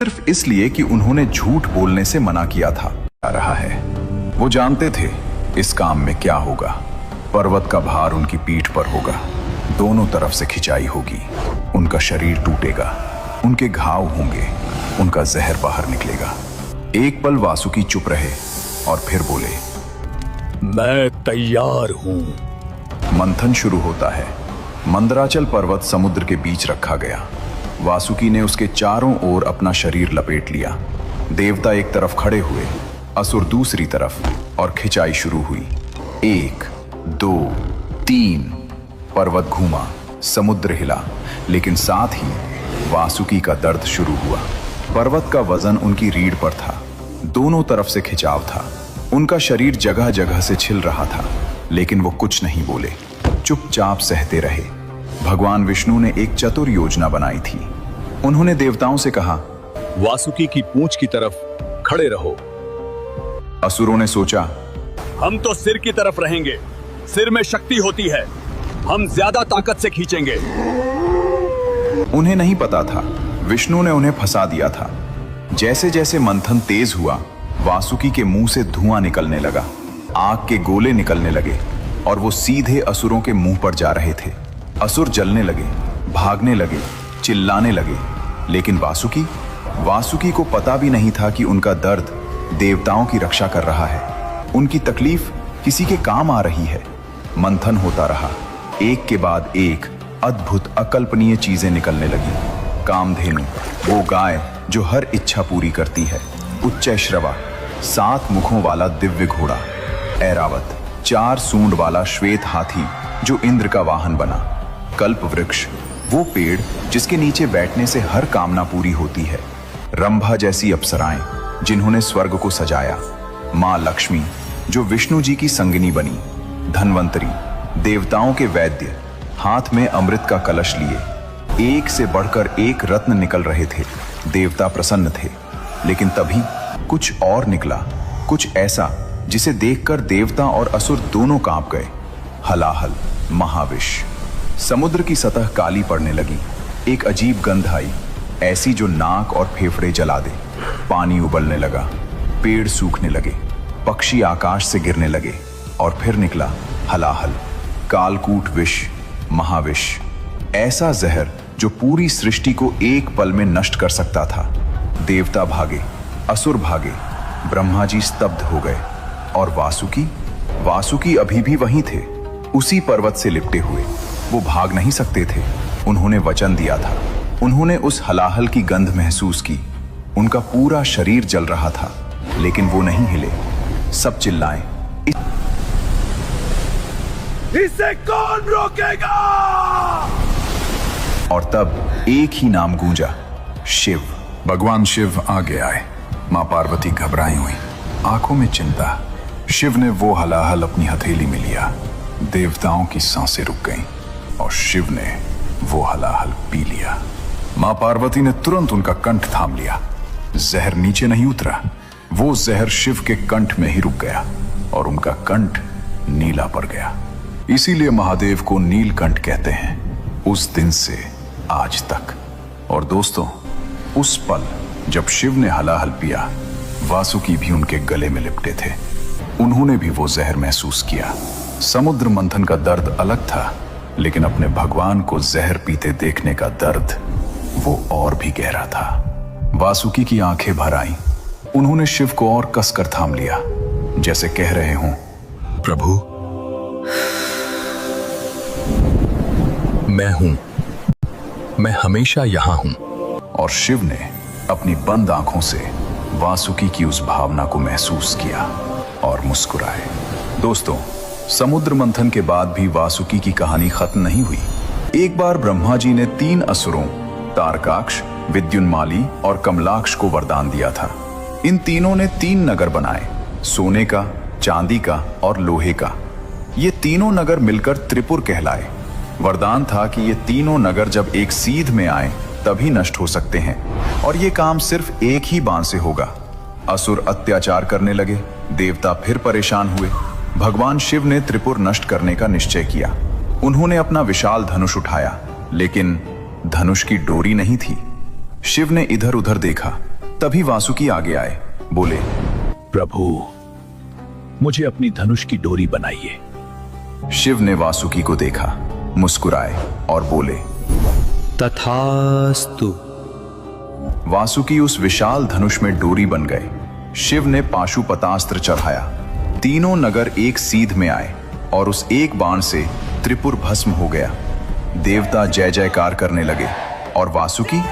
सिर्फ इसलिए कि उन्होंने झूठ बोलने से मना किया था। आ रहा है, वो जानते थे इस काम में क्या होगा। पर्वत का भार उनकी पीठ पर होगा, दोनों तरफ से खिंचाई होगी, उनका शरीर टूटेगा, उनके घाव होंगे, उनका जहर बाहर निकलेगा। एक पल वासुकी चुप रहे और फिर बोले, मैं तैयार हूं। मंथन शुरू होता है। मंदराचल पर्वत समुद्र के बीच रखा गया। वासुकी ने उसके चारों ओर अपना शरीर लपेट लिया। देवता एक तरफ खड़े हुए, असुर दूसरी तरफ, और खिंचाई शुरू हुई। 1, 2, 3। पर्वत घूमा, समुद्र हिला, लेकिन साथ ही वासुकी का दर्द शुरू हुआ। पर्वत का वजन उनकी रीढ़ पर था, दोनों तरफ से खिंचाव था। उनका शरीर जगह जगह से छिल रहा था, लेकिन वो कुछ नहीं बोले, चुपचाप सहते रहे। भगवान विष्णु ने एक चतुर योजना बनाई थी। उन्होंने देवताओं से कहा, वासुकी की पूंछ की तरफ खड़े रहो। असुरों ने सोचा, हम तो सिर की तरफ रहेंगे, सिर में शक्ति होती है, हम ज्यादा ताकत से खींचेंगे। उन्हें नहीं पता था विष्णु ने उन्हें फंसा दिया था। जैसे जैसे मंथन तेज हुआ, वासुकी के मुंह से धुआं निकलने लगा, आग के गोले निकलने लगे और वो सीधे असुरों के मुंह पर जा रहे थे। असुर जलने लगे, भागने लगे, चिल्लाने लगे, लेकिन वासुकी को पता भी नहीं था कि उनका दर्द देवताओं की रक्षा कर रहा है, उनकी तकलीफ किसी के काम आ रही है। मंथन होता रहा, एक के बाद एक अद्भुत अकल्पनीय चीजें निकलने लगी। कामधेनु, वो गाय जो हर इच्छा पूरी करती है, उच्चैश्रवा, 7 मुखों वाला दिव्य घोड़ा, ऐरावत, 4 सूंड वाला श्वेत हाथी जो इंद्र का वाहन बना, कल्प वृक्ष, वो पेड़ जिसके नीचे बैठने से हर कामना पूरी होती है, रंभा जैसी अप्सराएं जिन्होंने स्वर्ग को सजाया, मां लक्ष्मी जो विष्णु जी की संगिनी बनी, धन्वंतरी, देवताओं के वैद्य, हाथ में अमृत का कलश लिए। एक से बढ़कर एक रत्न निकल रहे थे। देवता प्रसन्न थे, लेकिन तभी कुछ और निकला, कुछ ऐसा जिसे देखकर देवता और असुर दोनों कांप गए। हलाहल, महाविष। समुद्र की सतह काली पड़ने लगी। एक अजीब गंध आई, ऐसी जो नाक और फेफड़े जला दे। पानी उबलने लगा, पेड़ सूखने लगे, पक्षी आकाश से गिरने लगे, और फिर निकला हलाहल, कालकूट विष, महाविष, ऐसा जहर जो पूरी सृष्टि को एक पल में नष्ट कर सकता था। देवता भागे, असुर भागे, ब्रह्मा जी स्तब्ध हो गए, और वासुकी अभी भी वहीं थे, उसी पर्वत से लिपटे हुए। वो भाग नहीं सकते थे, उन्होंने वचन दिया था। उन्होंने उस हलाहल की गंध महसूस की, उनका पूरा शरीर जल रहा था, लेकिन वो नहीं हिले। सब चिल्लाएं, इसे कौन रोकेगा? और तब एक ही नाम गूंजा, शिव। भगवान शिव आगे आए। मां पार्वती घबराई हुई, आंखों में चिंता। शिव ने वो हलाहल अपनी हथेली में लिया। देवताओं की सांसें रुक गईं और शिव ने वो हलाहल पी लिया। मां पार्वती ने तुरंत उनका कंठ थाम लिया। जहर नीचे नहीं उतरा, वो जहर शिव के कंठ में ही रुक गया और उनका कंठ नीला पड़ गया। इसीलिए महादेव को नीलकंठ कहते हैं, उस दिन से आज तक। और दोस्तों, उस पल जब शिव ने हलाहल पिया, वासुकी भी उनके गले में लिपटे थे। उन्होंने भी वो जहर महसूस किया। समुद्र मंथन का दर्द अलग था, लेकिन अपने भगवान को जहर पीते देखने का दर्द वो और भी गहरा था। वासुकी की आंखें भर आईं। उन्होंने शिव को और कसकर थाम लिया, जैसे कह रहे हों, प्रभु, मैं हूं, मैं हमेशा यहां हूं। और शिव ने अपनी बंद आंखों से वासुकी की उस भावना को महसूस किया और मुस्कुराए। दोस्तों, समुद्र मंथन के बाद भी वासुकी की कहानी खत्म नहीं हुई। एक बार ब्रह्मा जी ने 3 असुरों, तारकाक्ष, विद्युन्माली और कमलाक्ष को वरदान दिया था। इन तीनों ने 3 नगर बनाए, सोने का, चांदी का और लोहे का। ये तीनों नगर मिलकर त्रिपुर कहलाए। वरदान था कि ये तीनों नगर जब एक सीध में आए तभी नष्ट हो सकते हैं, और ये काम सिर्फ एक ही बाण से होगा। असुर अत्याचार करने लगे, देवता फिर परेशान हुए। भगवान शिव ने त्रिपुर नष्ट करने का निश्चय किया। उन्होंने अपना विशाल धनुष उठाया, लेकिन धनुष की डोरी नहीं थी। शिव ने इधर उधर देखा, तभी वासुकी आगे आए, बोले, प्रभु, मुझे अपनी धनुष की डोरी बनाइए। शिव ने वासुकी को देखा, मुस्कुराए और बोले, तथास्तु। वासुकी उस विशाल धनुष में डोरी बन गए। शिव ने पाशुपतास्त्र चढ़ाया। तीनों नगर एक सीध में आए और उस एक बाण से त्रिपुर भस्म हो गया। देवता जय जयकार करने लगे और वासुकी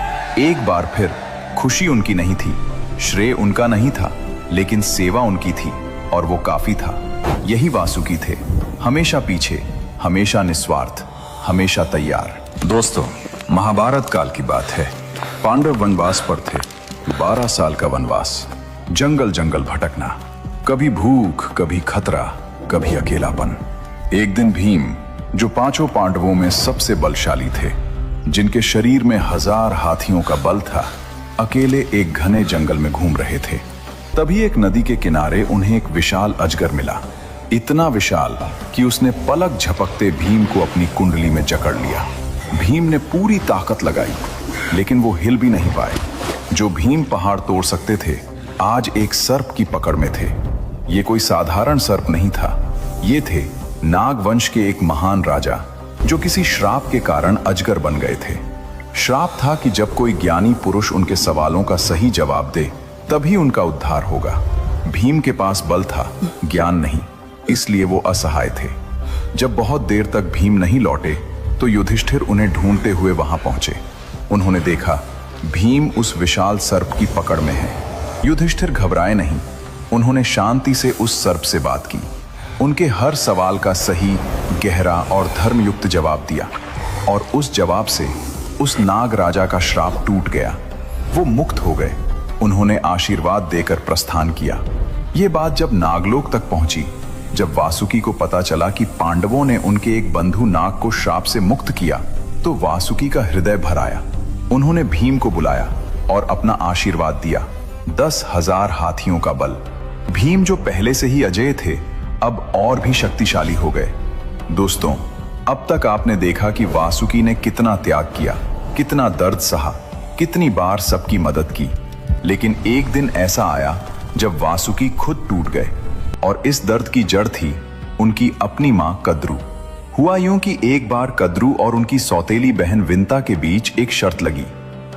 एक बार फिर, खुशी उनकी नहीं थी, श्रेय उनका नहीं था, लेकिन सेवा उनकी थी और वो काफी था। यही वासुकी थे, हमेशा पीछे, हमेशा निस्वार्थ, हमेशा तैयार। दोस्तों, महाभारत काल की बात है। पांडव वनवास पर थे। 12 साल का वनवास, जंगल जंगल भटकना, कभी भूख, कभी खतरा, कभी अकेलापन। एक दिन भीम, जो 5 पांडवों में सबसे बलशाली थे, जिनके शरीर में 1000 हाथियों का बल था, अकेले एक घने जंगल में घूम रहे थे। तभी एक नदी के किनारे उन्हें एक विशाल अजगर मिला। इतना विशाल कि उसने पलक झपकते भीम को अपनी कुंडली में जकड़ लिया। भीम ने पूरी ताकत लगाई, लेकिन वो हिल भी नहीं पाए। जो भीम पहाड़ तोड़ सकते थे, आज एक सर्प की पकड़ में थे। ये कोई साधारण सर्प नहीं था, ये थे नाग वंश के एक महान राजा, जो किसी श्राप के कारण अजगर बन गए थे। श्राप था कि जब कोई ज्ञानी पुरुष उनके सवालों का सही जवाब दे, तभी उनका उद्धार होगा। भीम के पास बल था, ज्ञान नहीं, इसलिए वो असहाय थे। जब बहुत देर तक भीम नहीं लौटे, तो युधिष्ठिर उन्हें ढूंढते हुए वहां पहुंचे। उन्होंने देखा भीम उस विशाल सर्प की पकड़ में है। युधिष्ठिर घबराए नहीं, उन्होंने शांति से उस सर्प से बात की, उनके हर सवाल का सही, गहरा और धर्मयुक्त जवाब दिया, और उस जवाब से उस नाग राजा का श्राप टूट गया। वो मुक्त हो गए। उन्होंने आशीर्वाद देकर प्रस्थान किया। ये बात जब नागलोक तक पहुंची, जब वासुकी को पता चला कि पांडवों ने उनके एक बंधु नाग को श्राप से मुक्त किया, तो वासुकी का हृदय भर आया। उन्होंने भीम को बुलाया और अपना आशीर्वाद दिया। 10,000 हाथियों का बल। भीम, जो पहले से ही अजेय थे, अब और भी शक्तिशाली हो गए। दोस्तों, अब तक आपने देखा कि वासुकी ने कितना त्याग किया, कितना दर्द सहा, कितनी बार सबकी मदद की। लेकिन एक दिन ऐसा आया जब वासुकी खुद टूट गए, और इस दर्द की जड़ थी उनकी अपनी मां कद्रू। हुआ यूं कि एक बार कद्रू और उनकी सौतेली बहन विंता के बीच एक शर्त लगी।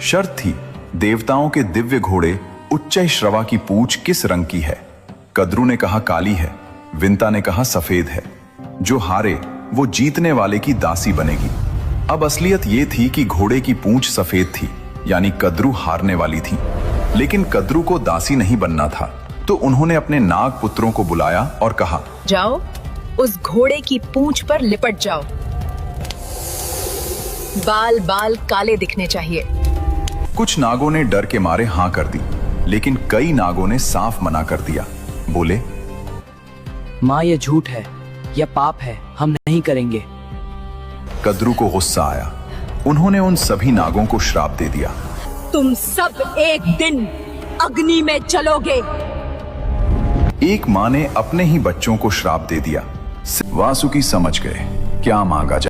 शर्त थी, देवताओं के दिव्य घोड़े उच्चैःश्रवा की पूंछ किस रंग की है? कद्रू ने कहा काली है, विंता ने कहा सफेद है। जो हारे वो जीतने वाले की दासी बनेगी। अब असलियत ये थी कि घोड़े की पूंछ सफेद थी, यानी कद्रू हारने वाली थी। लेकिन कद्रू को दासी नहीं बनना था, तो उन्होंने अपने नाग पुत्रों को बुलाया और कहा, जाओ, उस घोड़े की पूंछ पर लिपट जाओ। बाल बाल काले दिखने चाहिए। कुछ नागों ने डर के मारे हां कर दी, लेकिन कई नागों ने साफ मना कर दिया। बोले, माँ, ये झूठ है, यह पाप है, हम नहीं करेंगे। कद्रू को गुस्सा आया। उन्होंने उन सभी नागों को श्राप दे दिया। तुम सब एक दिन अग्नि में जलोगे। एक मां ने अपने ही बच्चों को श्राप दे दिया। वासुकी समझ गए क्या मांगा जाए।